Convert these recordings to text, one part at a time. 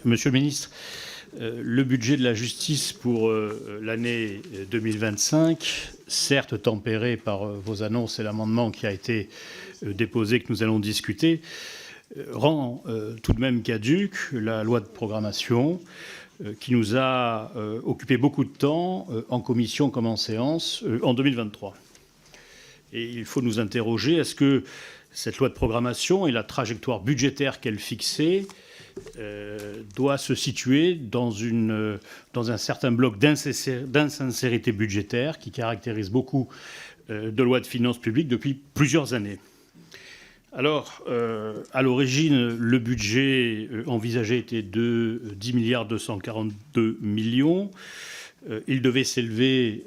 Monsieur le ministre, le budget de la justice pour l'année 2025, certes tempéré par vos annonces et l'amendement qui a été déposé, que nous allons discuter, rend tout de même caduque la loi de programmation qui nous a occupé beaucoup de temps en commission comme en séance en 2023. Et il faut nous interroger, est-ce que cette loi de programmation et la trajectoire budgétaire qu'elle fixait doit se situer dans un certain bloc d'insincérité budgétaire qui caractérise beaucoup de lois de finances publiques depuis plusieurs années. Alors, à l'origine, le budget envisagé était de 10 242 millions. Il devait s'élever,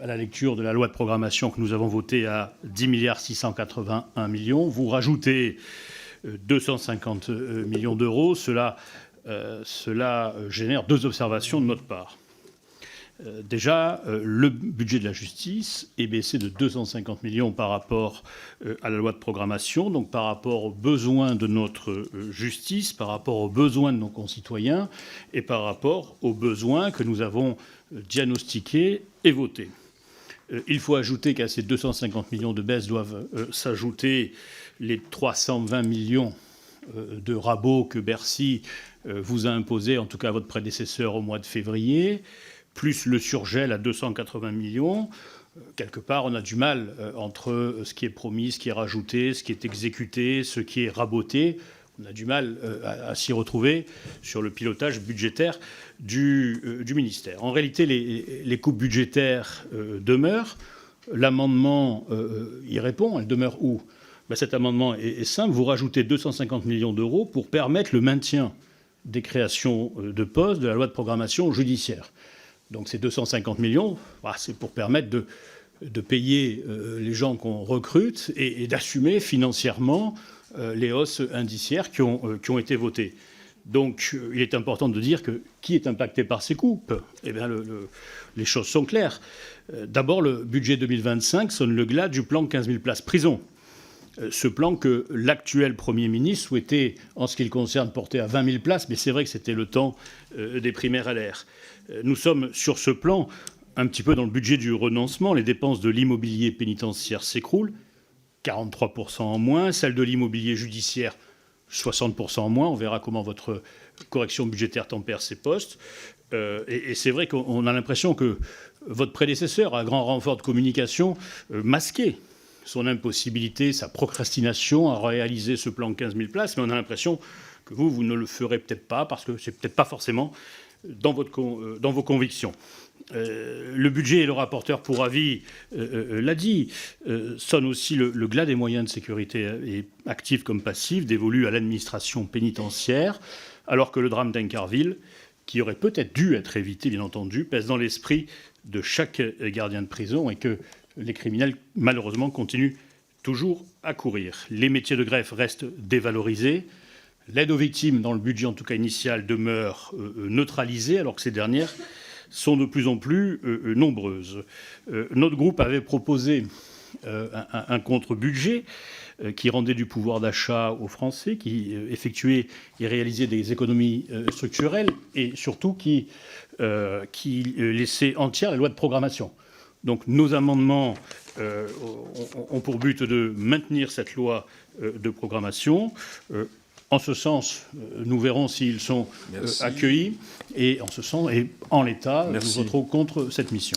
à la lecture de la loi de programmation que nous avons votée, à 10 681 millions. Vous rajoutez 250 millions d'euros. Cela génère deux observations de notre part. Déjà, le budget de la justice est baissé de 250 millions par rapport à la loi de programmation, donc par rapport aux besoins de notre justice, par rapport aux besoins de nos concitoyens et par rapport aux besoins que nous avons diagnostiqués et votés. Il faut ajouter qu'à ces 250 millions de baisse doivent s'ajouter les 320 millions de rabots que Bercy vous a imposés, en tout cas votre prédécesseur, au mois de février, plus le surgel à 280 millions. Quelque part, on a du mal entre ce qui est promis, ce qui est rajouté, ce qui est exécuté, ce qui est raboté. On a du mal à s'y retrouver sur le pilotage budgétaire du ministère. En réalité, les coupes budgétaires demeurent. L'amendement y répond. Elle demeure où ? Cet amendement est simple. Vous rajoutez 250 millions d'euros pour permettre le maintien des créations de postes de la loi de programmation judiciaire. Donc ces 250 millions, c'est pour permettre de payer les gens qu'on recrute et d'assumer financièrement les hausses indiciaires qui ont été votées. Donc il est important de dire que qui est impacté par ces coupes ? Eh bien, les choses sont claires. D'abord, le budget 2025 sonne le glas du plan 15 000 places prison. Ce plan que l'actuel Premier ministre souhaitait, en ce qui le concerne, porter à 20 000 places, mais c'est vrai que c'était le temps des primaires LR. Nous sommes sur ce plan un petit peu dans le budget du renoncement. Les dépenses de l'immobilier pénitentiaire s'écroulent, 43% en moins. Celles de l'immobilier judiciaire, 60% en moins. On verra comment votre correction budgétaire tempère ces postes. Et c'est vrai qu'on a l'impression que votre prédécesseur, à grand renfort de communication, masquait son impossibilité, sa procrastination à réaliser ce plan de 15 000 places. Mais on a l'impression que vous ne le ferez peut-être pas, parce que c'est peut-être pas forcément dans vos convictions. Le budget, et le rapporteur pour avis l'a dit, sonne aussi le glas des moyens de sécurité, et actifs comme passifs, dévolus à l'administration pénitentiaire, alors que le drame d'Incarville, qui aurait peut-être dû être évité, bien entendu, pèse dans l'esprit de chaque gardien de prison et que les criminels, malheureusement, continuent toujours à courir. Les métiers de greffe restent dévalorisés. L'aide aux victimes, dans le budget en tout cas initial, demeure neutralisée, alors que ces dernières sont de plus en plus nombreuses. Notre groupe avait proposé un contre-budget qui rendait du pouvoir d'achat aux Français, qui effectuait et réalisait des économies structurelles et surtout qui laissait entière la loi de programmation. Donc nos amendements ont pour but de maintenir cette loi de programmation. En ce sens, nous verrons s'ils sont accueillis. Et en ce sens, et en l'état, nous voterons contre cette mission.